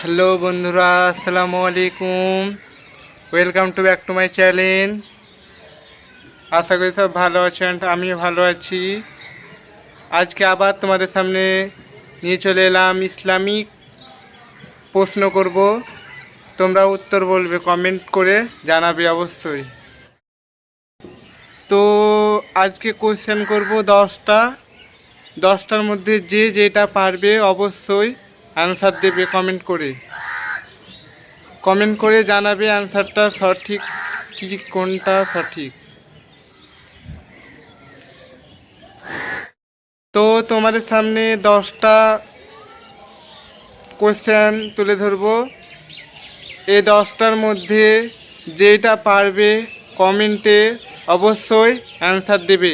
Hello বন্ধুরা, আসসালামু আলাইকুম। Welcome to back to my channel. আশা করি সব ভালো আছেন, আমিও ভালো আছি। আজকে আবার তোমাদের সামনে নিয়ে চলে এলাম। ইসলামিক প্রশ্ন করব, তোমরা উত্তর বলবে, কমেন্ট করে জানাবে অবশ্যই। তো আজকে কোশ্চেন করব 10টার মধ্যে যে যেটা পারবে অবশ্যই অ্যান্সার দেবে কমেন্ট করে জানাবে অ্যান্সারটা সঠিক কি কোনটা সঠিক। তো তোমাদের সামনে 10টা কোশ্চেন তুলে ধরবো। এই 10টার মধ্যে যেটা পারবে কমেন্টে অবশ্যই অ্যান্সার দেবে।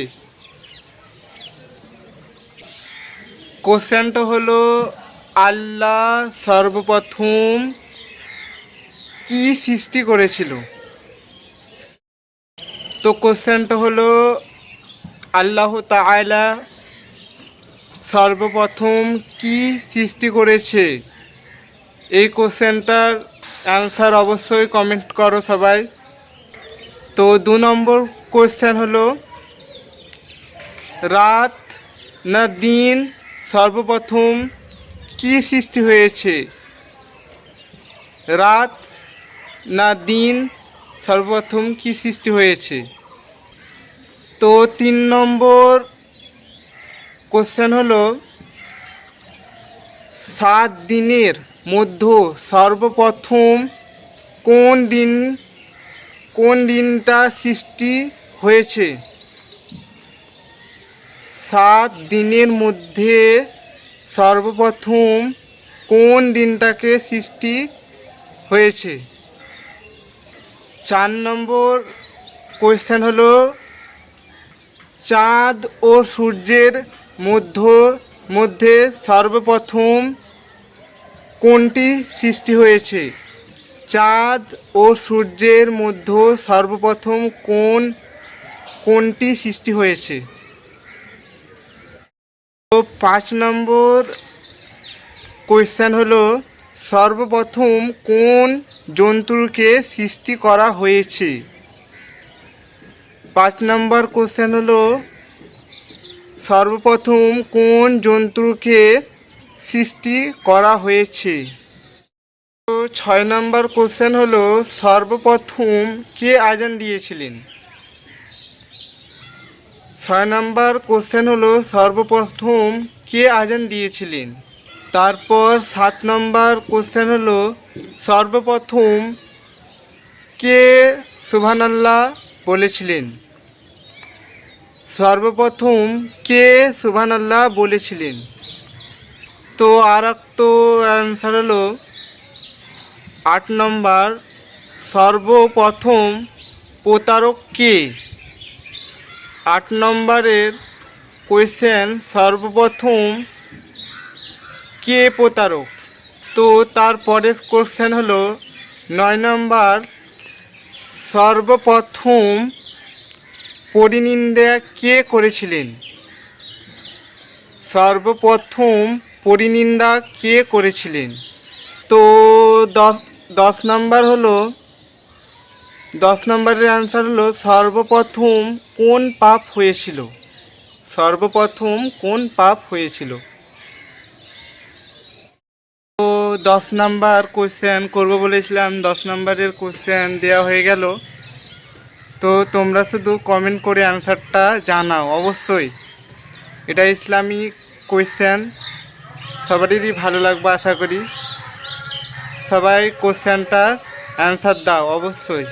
কোশ্চেনটা হলো, আল্লাহ সর্বপ্রথম কি সৃষ্টি করেছিল? তো কোশ্চেনটা হলো, আল্লাহ তাআলা সর্বপ্রথম কি সৃষ্টি করেছে? এই কোশ্চেনটার অ্যান্সার অবশ্যই কমেন্ট করো সবাই। তো 2 নম্বর কোশ্চেন হলো, রাত না দিন সর্বপ্রথম কি সৃষ্টি হয়েছে? রাত না দিন সর্বপ্রথম কি সৃষ্টি হয়েছে? তো 3 নম্বর কোশ্চেন হলো, 7 দিনের মধ্যে সর্বপ্রথম কোন দিনটা সৃষ্টি হয়েছে? 7 দিনের মধ্যে সর্বপ্রথম কোন দিনটাকে সৃষ্টি হয়েছে? 4 নম্বর কোয়েশ্চেন হলো, চাঁদ ও সূর্যের মধ্যে সর্বপ্রথম কোনটি সৃষ্টি হয়েছে? চাঁদ ও সূর্যের মধ্যে সর্বপ্রথম কোনটি সৃষ্টি হয়েছে? তো 5 নম্বর কোয়েশ্চেন হলো, সর্বপ্রথম কোন জন্তুকে সৃষ্টি করা হয়েছে? 5 নম্বর কোশ্চেন হলো, সর্বপ্রথম কোন জন্তুকে সৃষ্টি করা হয়েছে? তো 6 নম্বর কোশ্চেন হলো, সর্বপ্রথম কে আজান দিয়েছিলেন? 6 নম্বর কোশ্চেন হলো, সর্বপ্রথম কে আজান দিয়েছিলেন? তারপর 7 নম্বর কোশ্চেন হলো, সর্বপ্রথম কে সুবহানাল্লাহ বলেছিলেন? সর্বপ্রথম কে সুবহানাল্লাহ বলেছিলেন? তো আর একটা অ্যান্সার হলো 8 নম্বর, সর্বপ্রথম প্রতারক কে? 8 নম্বরের কোয়েশ্চেন, সর্বপ্রথম কে প্রতারক? তো তারপরের কোশ্চেন হলো 9 নম্বর, সর্বপ্রথম পরিনিন্দা কে করেছিলেন? সর্বপ্রথম পরিনিন্দা কে করেছিলেন? তো 10 নম্বর হলো, 10 নম্বরের অ্যান্সার হলো, সর্বপ্রথম কোন পাপ হয়েছিল? সর্বপ্রথম কোন পাপ হয়েছিল? তো 10 নাম্বার কোশ্চেন করবো বলেছিলাম, 10 নম্বরের কোশ্চেন দেওয়া হয়ে গেল। তো তোমরা শুধু কমেন্ট করে অ্যান্সারটা জানাও অবশ্যই। এটা ইসলামিক কোশ্চেন, সবারই ভালো লাগবে আশা করি। সবাই কোশ্চেনটা অ্যান্সার দাও অবশ্যই।